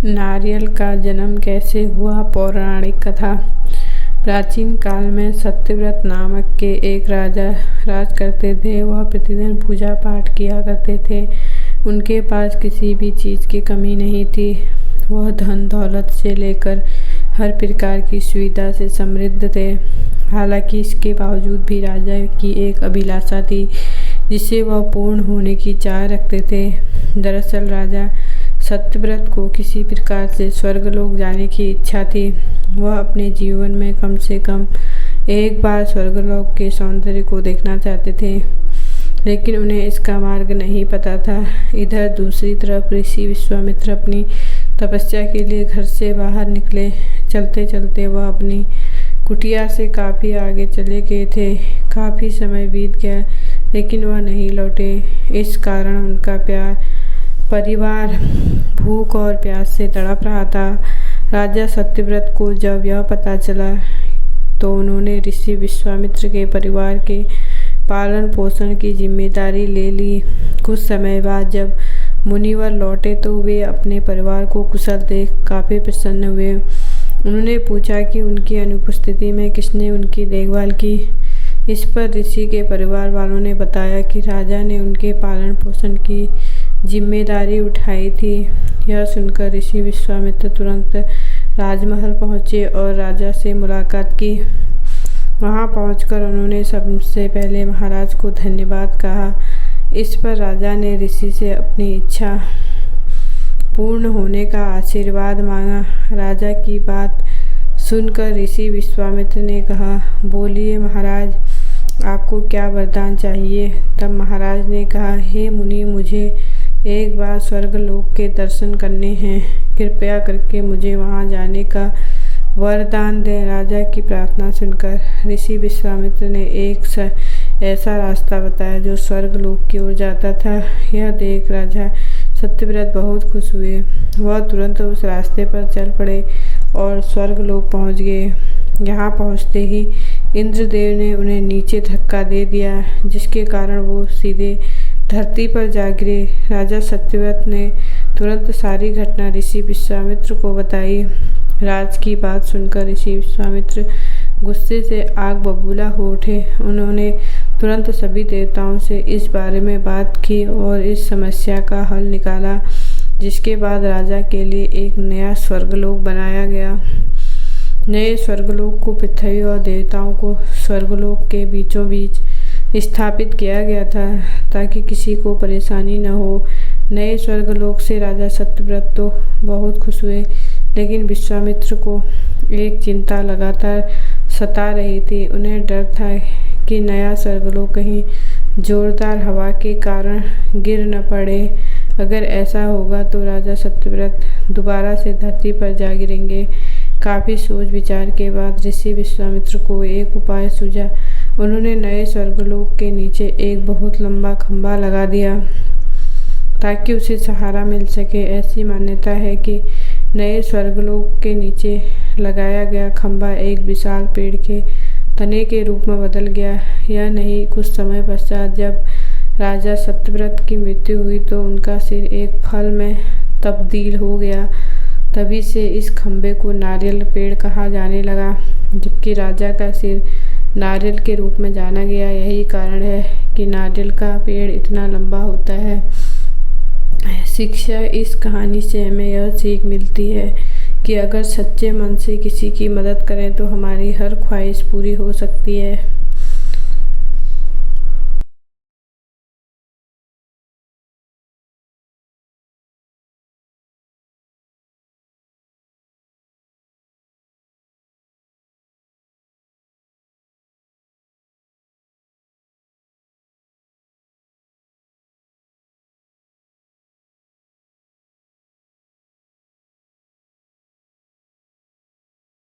नारियल का जन्म कैसे हुआ। पौराणिक कथा। प्राचीन काल में सत्यव्रत नामक के एक राजा राज करते थे। वह प्रतिदिन पूजा पाठ किया करते थे। उनके पास किसी भी चीज़ की कमी नहीं थी। वह धन दौलत से लेकर हर प्रकार की सुविधा से समृद्ध थे। हालांकि इसके बावजूद भी राजा की एक अभिलाषा थी जिसे वह पूर्ण होने की चाह रखते थे। दरअसल राजा सत्यव्रत को किसी प्रकार से स्वर्गलोक जाने की इच्छा थी। वह अपने जीवन में कम से कम एक बार स्वर्गलोक के सौंदर्य को देखना चाहते थे, लेकिन उन्हें इसका मार्ग नहीं पता था। इधर दूसरी तरफ ऋषि विश्वामित्र अपनी तपस्या के लिए घर से बाहर निकले। चलते चलते वह अपनी कुटिया से काफ़ी आगे चले गए थे। काफ़ी समय बीत गया लेकिन वह नहीं लौटे। इस कारण उनका परिवार भूख और प्यास से तड़प रहा था। राजा सत्यव्रत को जब यह पता चला तो उन्होंने ऋषि विश्वामित्र के परिवार के पालन पोषण की जिम्मेदारी ले ली। कुछ समय बाद जब मुनिवर लौटे तो वे अपने परिवार को कुशल देख काफ़ी प्रसन्न हुए। उन्होंने पूछा कि उनकी अनुपस्थिति में किसने उनकी देखभाल की। इस पर ऋषि के परिवार वालों ने बताया कि राजा ने उनके पालन पोषण की जिम्मेदारी उठाई थी। यह सुनकर ऋषि विश्वामित्र तुरंत राजमहल पहुँचे और राजा से मुलाकात की। वहां पहुंचकर उन्होंने सबसे पहले महाराज को धन्यवाद कहा। इस पर राजा ने ऋषि से अपनी इच्छा पूर्ण होने का आशीर्वाद मांगा। राजा की बात सुनकर ऋषि विश्वामित्र ने कहा, बोलिए महाराज, आपको क्या वरदान चाहिए। तब महाराज ने कहा, हे मुनि, मुझे एक बार स्वर्गलोक के दर्शन करने हैं। कृपया करके मुझे वहां जाने का वरदान दें। राजा की प्रार्थना सुनकर ऋषि विश्वामित्र ने एक ऐसा रास्ता बताया जो स्वर्गलोक की ओर जाता था। यह देख राजा सत्यव्रत बहुत खुश हुए। वह तुरंत उस रास्ते पर चल पड़े और स्वर्गलोक पहुंच गए। यहाँ पहुँचते ही इंद्रदेव ने उन्हें नीचे धक्का दे दिया, जिसके कारण वो सीधे धरती पर जा गिरे। राजा सत्यव्रत ने तुरंत सारी घटना ऋषि विश्वामित्र को बताई। राज की बात सुनकर ऋषि विश्वामित्र गुस्से से आग बबूला हो उठे। उन्होंने तुरंत सभी देवताओं से इस बारे में बात की और इस समस्या का हल निकाला, जिसके बाद राजा के लिए एक नया स्वर्गलोक बनाया गया। नए स्वर्गलोक को पृथ्वी और देवताओं को स्वर्गलोक के बीचों बीच स्थापित किया गया था ताकि किसी को परेशानी न हो। नए स्वर्गलोक से राजा सत्यव्रत तो बहुत खुश हुए, लेकिन विश्वामित्र को एक चिंता लगातार सता रही थी। उन्हें डर था कि नया स्वर्गलोक कहीं जोरदार हवा के कारण गिर न पड़े। अगर ऐसा होगा तो राजा सत्यव्रत दोबारा से धरती पर जा गिरेंगे। काफ़ी सोच विचार के बाद ऋषि विश्वामित्र को एक उपाय सूझा। उन्होंने नए स्वर्गलोक के नीचे एक बहुत लंबा खंभा लगा दिया ताकि उसे सहारा मिल सके। ऐसी मान्यता है कि नए स्वर्गलोक के नीचे लगाया गया खंभा एक विशाल पेड़ के तने के रूप में बदल गया। यह नहीं, कुछ समय पश्चात जब राजा सत्यव्रत की मृत्यु हुई तो उनका सिर एक फल में तब्दील हो गया। तभी से इस खंभे को नारियल पेड़ कहा जाने लगा, जबकि राजा का सिर नारियल के रूप में जाना गया। यही कारण है कि नारियल का पेड़ इतना लंबा होता है। शिक्षा। इस कहानी से हमें यह सीख मिलती है कि अगर सच्चे मन से किसी की मदद करें तो हमारी हर ख्वाहिश पूरी हो सकती है।